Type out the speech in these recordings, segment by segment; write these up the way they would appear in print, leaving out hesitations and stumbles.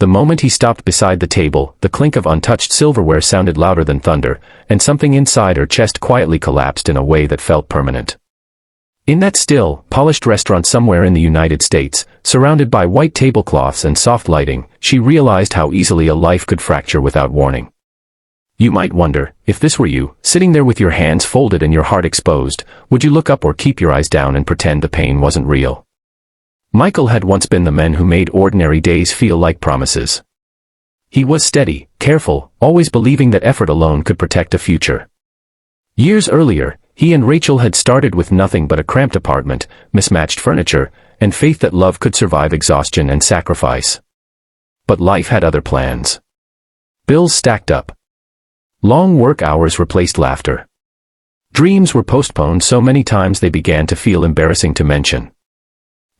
The moment he stopped beside the table, the clink of untouched silverware sounded louder than thunder, and something inside her chest quietly collapsed in a way that felt permanent. In that still, polished restaurant somewhere in the United States, surrounded by white tablecloths and soft lighting, she realized how easily a life could fracture without warning. You might wonder, if this were you, sitting there with your hands folded and your heart exposed, would you look up or keep your eyes down and pretend the pain wasn't real? Michael had once been the man who made ordinary days feel like promises. He was steady, careful, always believing that effort alone could protect a future. Years earlier, he and Rachel had started with nothing but a cramped apartment, mismatched furniture, and faith that love could survive exhaustion and sacrifice. But life had other plans. Bills stacked up. Long work hours replaced laughter. Dreams were postponed so many times they began to feel embarrassing to mention.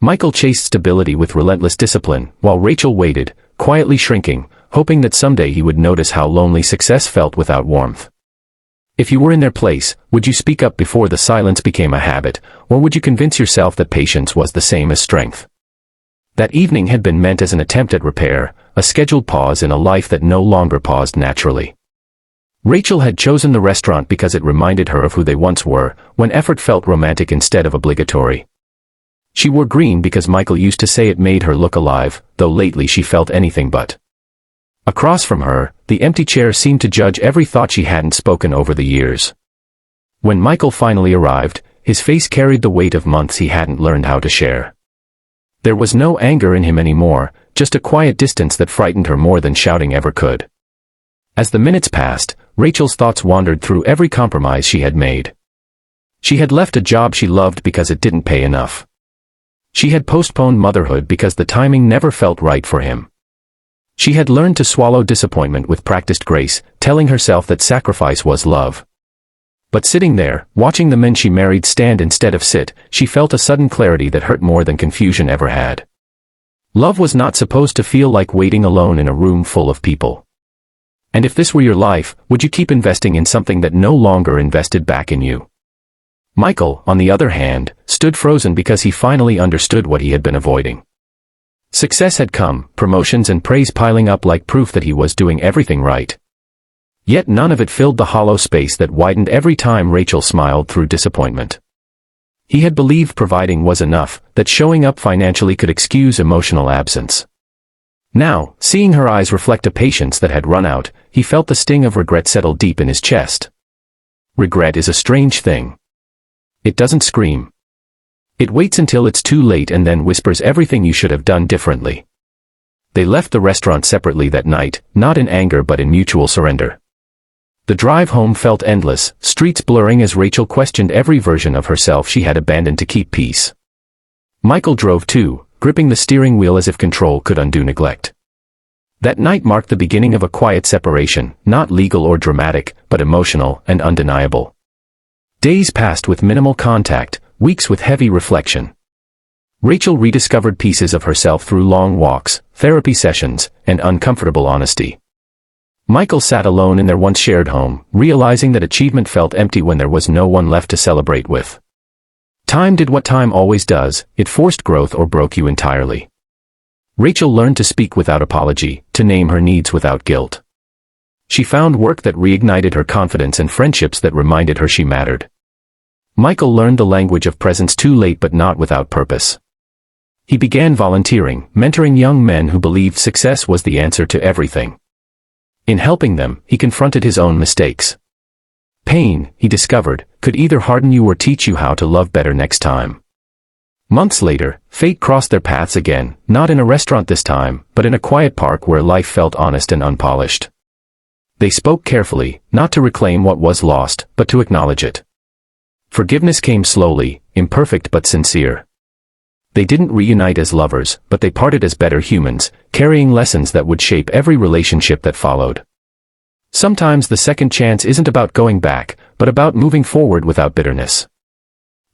Michael chased stability with relentless discipline, while Rachel waited, quietly shrinking, hoping that someday he would notice how lonely success felt without warmth. If you were in their place, would you speak up before the silence became a habit, or would you convince yourself that patience was the same as strength? That evening had been meant as an attempt at repair, a scheduled pause in a life that no longer paused naturally. Rachel had chosen the restaurant because it reminded her of who they once were, when effort felt romantic instead of obligatory. She wore green because Michael used to say it made her look alive, though lately she felt anything but. Across from her, the empty chair seemed to judge every thought she hadn't spoken over the years. When Michael finally arrived, his face carried the weight of months he hadn't learned how to share. There was no anger in him anymore, just a quiet distance that frightened her more than shouting ever could. As the minutes passed, Rachel's thoughts wandered through every compromise she had made. She had left a job she loved because it didn't pay enough. She had postponed motherhood because the timing never felt right for him. She had learned to swallow disappointment with practiced grace, telling herself that sacrifice was love. But sitting there, watching the men she married stand instead of sit, she felt a sudden clarity that hurt more than confusion ever had. Love was not supposed to feel like waiting alone in a room full of people. And if this were your life, would you keep investing in something that no longer invested back in you? Michael, on the other hand, stood frozen because he finally understood what he had been avoiding. Success had come, promotions and praise piling up like proof that he was doing everything right. Yet none of it filled the hollow space that widened every time Rachel smiled through disappointment. He had believed providing was enough, that showing up financially could excuse emotional absence. Now, seeing her eyes reflect a patience that had run out, he felt the sting of regret settle deep in his chest. Regret is a strange thing. It doesn't scream. It waits until it's too late and then whispers everything you should have done differently. They left the restaurant separately that night, not in anger but in mutual surrender. The drive home felt endless, streets blurring as Rachel questioned every version of herself she had abandoned to keep peace. Michael drove too, gripping the steering wheel as if control could undo neglect. That night marked the beginning of a quiet separation, not legal or dramatic, but emotional and undeniable. Days passed with minimal contact, weeks with heavy reflection. Rachel rediscovered pieces of herself through long walks, therapy sessions, and uncomfortable honesty. Michael sat alone in their once shared home, realizing that achievement felt empty when there was no one left to celebrate with. Time did what time always does, it forced growth or broke you entirely. Rachel learned to speak without apology, to name her needs without guilt. She found work that reignited her confidence and friendships that reminded her she mattered. Michael learned the language of presence too late but not without purpose. He began volunteering, mentoring young men who believed success was the answer to everything. In helping them, he confronted his own mistakes. Pain, he discovered, could either harden you or teach you how to love better next time. Months later, fate crossed their paths again, not in a restaurant this time, but in a quiet park where life felt honest and unpolished. They spoke carefully, not to reclaim what was lost, but to acknowledge it. Forgiveness came slowly, imperfect but sincere. They didn't reunite as lovers, but they parted as better humans, carrying lessons that would shape every relationship that followed. Sometimes the second chance isn't about going back, but about moving forward without bitterness.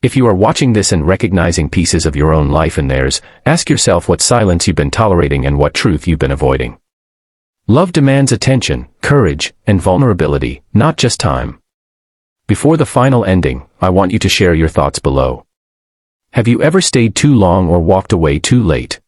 If you are watching this and recognizing pieces of your own life in theirs, ask yourself what silence you've been tolerating and what truth you've been avoiding. Love demands attention, courage, and vulnerability, not just time. Before the final ending, I want you to share your thoughts below. Have you ever stayed too long or walked away too late?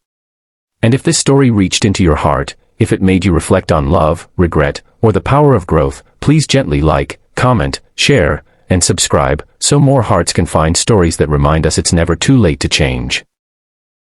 And if this story reached into your heart, If it made you reflect on love, regret, or the power of growth, please gently like, comment, share, and subscribe, so more hearts can find stories that remind us it's never too late to change.